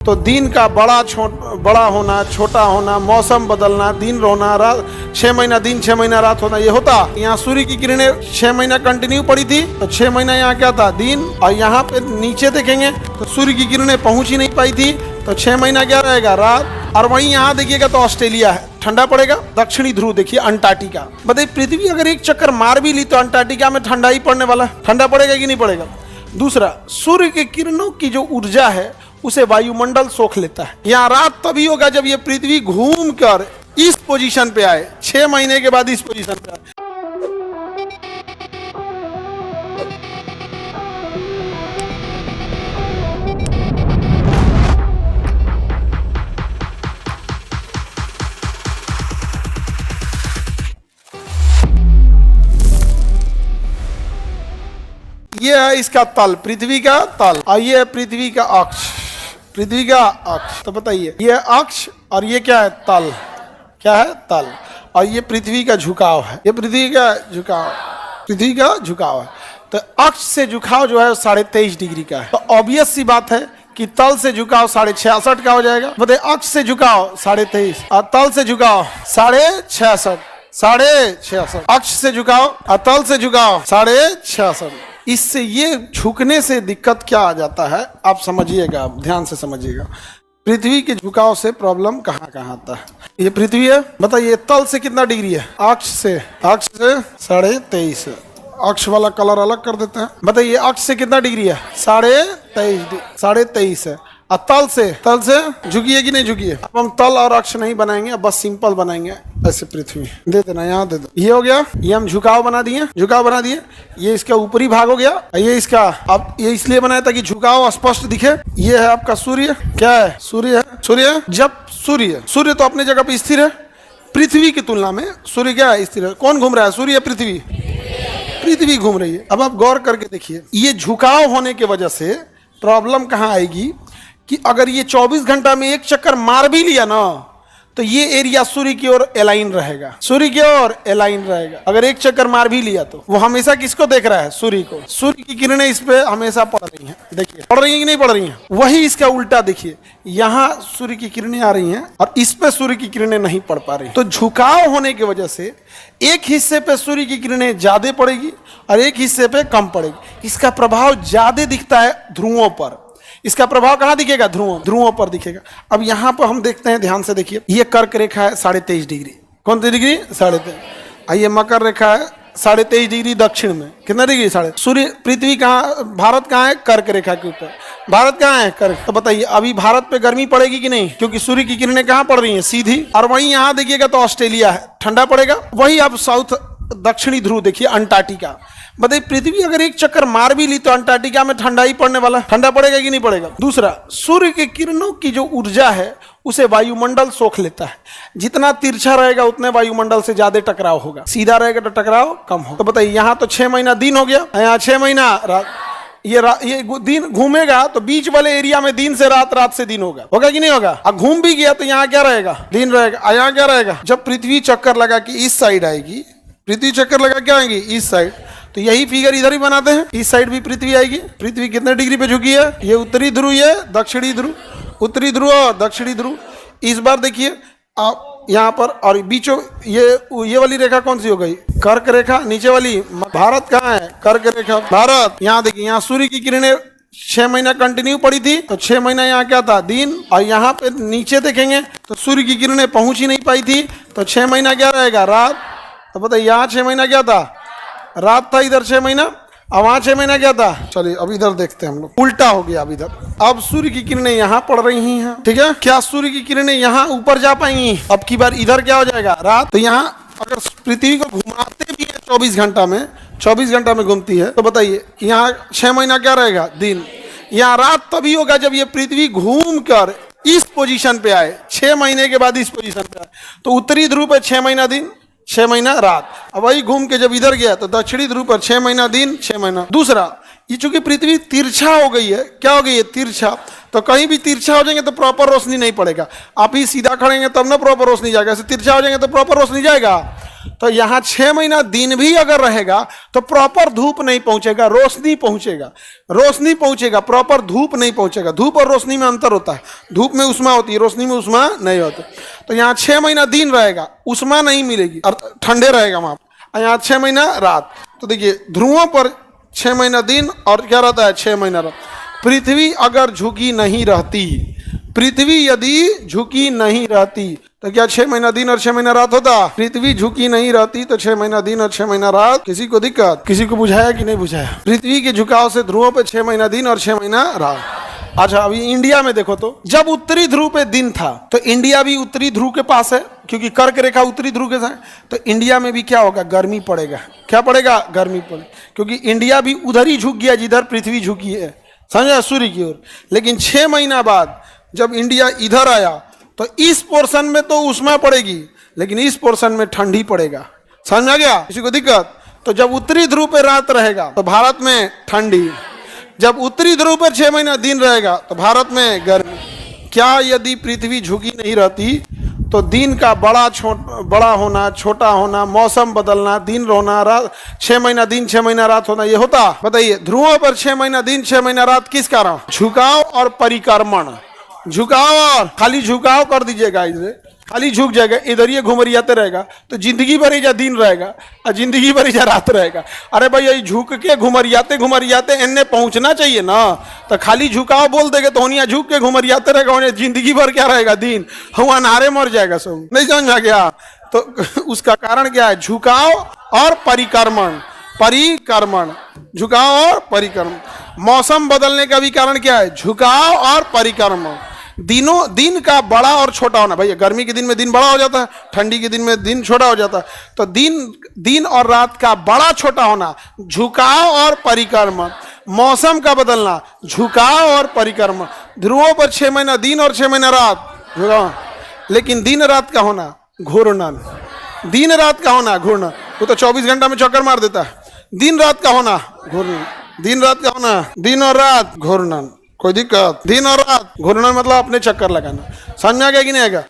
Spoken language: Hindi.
तो दिन का बड़ा होना, छोटा होना, मौसम बदलना, दिन रोना, रात 6 महीना दिन 6 महीना रात होना, ये होता। यहाँ सूर्य की किरणें 6 महीना कंटिन्यू पड़ी थी, तो 6 महीना यहाँ क्या था, दिन। और यहाँ पे नीचे देखेंगे तो सूर्य की किरणें पहुंच ही नहीं पाई थी, तो 6 महीना क्या रहेगा, रात। और वहीं यहाँ देखिएगा तो ऑस्ट्रेलिया है, ठंडा पड़ेगा। दक्षिणी ध्रुव देखिए, अंटार्कटिका। बताइए पृथ्वी अगर एक चक्कर मार भी ली तो अंटार्कटिका में ठंडा ही पड़ने वाला है। ठंडा पड़ेगा कि नहीं पड़ेगा। दूसरा, सूर्य के किरणों की जो ऊर्जा है उसे वायुमंडल सोख लेता है। यहाँ रात तभी होगा जब ये पृथ्वी घूम कर इस पोजीशन पे आए, 6 महीने के बाद इस पोजीशन पे आए। ये है इसका तल, पृथ्वी का तल, और ये है पृथ्वी का अक्ष, पृथ्वी का अक्ष। तो बताइए, ये अक्ष और ये क्या है, तल। क्या है, तल। और ये पृथ्वी का झुकाव है, ये पृथ्वी का झुकाव, पृथ्वी का झुकाव है। तो अक्ष से झुकाव जो है 23.5 डिग्री का है। तो ऑब्वियस सी बात है कि तल से झुकाव 66.5 का हो जाएगा। बताइए, अक्ष से झुकाव 23.5 और तल से झुकाव 66.5, 66.5। अक्ष से झुकाव और तल से झुकाव 66.5। इससे ये झुकने से दिक्कत क्या आ जाता है, आप समझिएगा, ध्यान से समझिएगा। पृथ्वी के झुकाव से प्रॉब्लम कहाँ कहाँ आता है। ये पृथ्वी है, बताइए तल से कितना डिग्री है, अक्ष से 23.5। अक्ष वाला कलर अलग कर देते हैं। बताइए अक्ष से कितना डिग्री है, 23.5 है। और तल से झुकिए कि नहीं झुकिए। अब हम तल और अक्ष नहीं बनाएंगे, अब बस सिंपल बनाएंगे ऐसे। पृथ्वी दे देना, यहाँ दे दो। ये हो गया, ये हम झुकाव बना दिए, झुकाव बना दिए। ये इसका ऊपरी भाग हो गया, ये इसका। अब ये इसलिए बनाया ताकि झुकाव स्पष्ट दिखे। ये है आपका सूर्य। क्या है, सूर्य है। सूर्य जब सूर्य तो अपने जगह पे स्थिर है। पृथ्वी की तुलना में सूर्य क्या है, स्थिर है। कौन घूम रहा है, सूर्य या पृथ्वी? पृथ्वी घूम रही है। अब आप गौर करके देखिए, ये झुकाव होने की वजह से प्रॉब्लम कहाँ आएगी कि अगर ये 24 घंटा में एक चक्कर मार भी लिया ना, तो ये एरिया सूर्य की ओर अलाइन रहेगा, सूर्य की ओर अलाइन रहेगा। अगर एक चक्कर मार भी लिया तो वो हमेशा किसको देख रहा है, सूर्य को। सूर्य की किरणें इस पे हमेशा पड़ रही हैं। देखिए पड़ रही हैं कि नहीं पड़ रही हैं। वही इसका उल्टा देखिए, यहाँ सूर्य की किरणें आ रही हैं और इस पे सूर्य की किरणें नहीं पड़ पा रही। तो झुकाव होने की वजह से एक हिस्से पे सूर्य की किरणें ज्यादा पड़ेगी और एक हिस्से पे कम पड़ेगी। इसका प्रभाव ज्यादा दिखता है ध्रुवों पर। इसका प्रभाव कहाँ दिखेगा, ध्रुवों पर दिखेगा। अब यहाँ पर हम देखते हैं, ध्यान से देखिए। ये कर्क रेखा है 23.5 डिग्री। कौन सी डिग्री, 23.5। ये मकर रेखा है 23.5 डिग्री दक्षिण में। कितना डिग्री, 3.5। सूर्य, पृथ्वी कहाँ, भारत कहाँ है, कर्क रेखा के ऊपर। भारत कहाँ है, कर्क। तो बताइए अभी भारत पे गर्मी पड़ेगी कि नहीं, क्योंकि सूर्य की किरणें कहाँ पड़ रही हैं, सीधी। और वहीं यहाँ देखिएगा तो ऑस्ट्रेलिया है, ठंडा पड़ेगा। वही आप साउथ दक्षिणी ध्रुव देखिए, अंटार्कटिका। बताइए पृथ्वी अगर एक चक्कर मार भी ली तो अंटार्कटिका में ठंडा ही पड़ने वाला है। ठंडा पड़ेगा कि नहीं पड़ेगा। दूसरा, सूर्य के किरणों की जो ऊर्जा है उसे वायुमंडल सोख लेता है। जितना तिरछा रहेगा उतने वायुमंडल से ज्यादा टकराव होगा, सीधा रहेगा तो टकराव कम होगा। तो बताइए यहाँ तो 6 महीना दिन हो गया, यहाँ 6 महीना रात। ये दिन घूमेगा तो बीच वाले एरिया में दिन से रात, रात से दिन होगा कि नहीं होगा। अब घूम भी गया तो यहाँ क्या रहेगा, दिन रहेगा। यहाँ क्या रहेगा, जब पृथ्वी चक्कर लगा कि इस साइड आएगी, पृथ्वी चक्कर लगा क्या आएगी, इस साइड। तो यही फिगर इधर ही बनाते हैं, इस साइड भी पृथ्वी आएगी। पृथ्वी कितने डिग्री पे झुकी है, ये उत्तरी ध्रुव, ये दक्षिणी ध्रुव, उत्तरी ध्रुव और दक्षिणी ध्रुव। इस बार देखिए आप यहाँ पर, और बीचों ये वाली रेखा कौन सी हो गई, कर्क रेखा। नीचे वाली भारत कहाँ है, कर्क रेखा, भारत। यहाँ देखिए, यहाँ सूर्य की किरणें 6 महीना कंटिन्यू पड़ी थी, तो 6 महीना यहाँ क्या था, दिन। और यहाँ पे नीचे देखेंगे तो सूर्य की किरणें पहुंच ही नहीं पाई थी, तो 6 महीना क्या रहेगा, रात। तो बताइए यहाँ 6 महीना क्या था, रात था। इधर 6 महीना, अब वहां 6 महीना क्या था। चलिए अब इधर देखते हैं हम लोग, उल्टा हो गया अब इधर। अब सूर्य की किरणें यहाँ पड़ रही हैं, ठीक है। क्या सूर्य की किरणें यहाँ ऊपर जा पाएंगी, अब की बार इधर क्या हो जाएगा, रात। तो यहाँ अगर पृथ्वी को घुमाते भी है 24 घंटा में, 24 घंटा में घूमती है, तो बताइए यहाँ 6 महीना क्या रहेगा, दिन। यहाँ रात तभी होगा जब ये पृथ्वी घूम कर इस पोजीशन पे आए, 6 महीने के बाद इस पोजीशन पे आए। तो उत्तरी ध्रुव पे 6 महीना दिन, 6 महीना रात। अब वही घूम के जब इधर गया तो दक्षिणी ध्रुव पर 6 महीना दिन, 6 महीना। दूसरा, ये चूंकि पृथ्वी तिरछा हो गई है, क्या हो गई है, तिरछा। तो कहीं भी तिरछा हो जाएंगे तो प्रॉपर रोशनी नहीं पड़ेगा। आप ही सीधा खड़ेंगे तब ना प्रॉपर रोशनी जाएगा, ऐसे तिरछा हो जाएंगे तो प्रॉपर रोशनी जाएगा। तो यहाँ 6 महीना दिन भी अगर रहेगा तो प्रॉपर धूप नहीं पहुंचेगा, रोशनी पहुंचेगा, रोशनी पहुंचेगा, प्रॉपर धूप नहीं पहुंचेगा। धूप और रोशनी में अंतर होता है, धूप में उष्मा होती है, रोशनी में उष्मा नहीं होती। तो यहाँ 6 महीना दिन रहेगा, उष्मा नहीं मिलेगी और ठंडे रहेगा वहां, यहाँ 6 महीना रात। तो देखिए ध्रुवों पर 6 महीना दिन और क्या रहता है, 6 महीना रात। पृथ्वी अगर झुकी नहीं रहती, पृथ्वी यदि झुकी नहीं रहती तो क्या 6 महीना दिन और 6 महीना रात होता? पृथ्वी झुकी नहीं रहती तो 6 महीना दिन और 6 महीना रात। किसी को दिक्कत? किसी को बुझाया कि नहीं बुझाया? पृथ्वी के झुकाव से ध्रुवों पे 6 महीना दिन और 6 महीना रात। अच्छा अभी इंडिया में देखो तो जब उत्तरी ध्रुव पे दिन था तो इंडिया भी उत्तरी ध्रुव के पास है, क्योंकि कर्क रेखा उत्तरी ध्रुव के साथ। तो इंडिया में भी क्या होगा, गर्मी पड़ेगा। क्या पड़ेगा? गर्मी पड़ेगा, क्योंकि इंडिया भी उधर ही झुक गया जिधर पृथ्वी झुकी है, समझा, सूर्य की ओर। लेकिन 6 महीना बाद जब इंडिया इधर आया तो इस पोर्शन में तो उष्मा पड़ेगी, लेकिन इस पोर्शन में ठंडी पड़ेगा। समझ आ गया? किसी को दिक्कत? तो जब उत्तरी ध्रुव पे रात रहेगा तो भारत में ठंडी, जब उत्तरी ध्रुव पर 6 महीना दिन रहेगा तो भारत में गर्मी। क्या यदि पृथ्वी झुकी नहीं रहती तो दिन का बड़ा होना, छोटा होना, मौसम बदलना, दिन रोना, रात 6 महीना दिन 6 महीना रात होना, ये होता? बताइए। ध्रुवों पर 6 महीना दिन 6 महीना रात किस कारण? झुकाव और परिक्रमण। झुकाव और खाली झुकाव कर दीजिएगा, इधर खाली झुक जाएगा, इधर ये घुमरियाते रहेगा तो जिंदगी भर ही जा दिन रहेगा और जिंदगी भर ही जा रात रहेगा। अरे भाई ये झुक के घुमरियाते घुमरियाते इन्हें पहुंचना चाहिए ना, तो खाली झुकाव बोल देंगे तो होनिया झुक के घुमरियाते रहेगा, उन्हें जिंदगी भर क्या रहेगा, दिन हुआ नारे मर जाएगा सब। नहीं समझ आ गया? तो उसका कारण क्या है? झुकाव और परिक्रमण। परिक्रमण, झुकाव और परिक्रमण। मौसम बदलने का भी कारण क्या है? झुकाव और परिक्रमण। दिन का बड़ा और छोटा होना। भैया गर्मी के दिन में दिन बड़ा हो जाता है, ठंडी के दिन में दिन छोटा हो जाता है। तो दिन और रात का बड़ा छोटा होना, झुकाव और परिक्रमण। मौसम का बदलना, झुकाव और परिक्रमण। ध्रुवों पर 6 महीना दिन और 6 महीना रात, झुकाव। लेकिन दिन रात का होना घूर्णन। दिन रात का होना घूर्णन, वो तो 24 घंटा में चक्कर मार देता है। दिन रात का होना घूर्णन, दिन रात का होना, दिन और रात घूर्णन। कोई दिक्कत? दिन और रात घूर्णन मतलब अपने चक्कर लगाना। समझ में आ गया कि नहीं आएगा?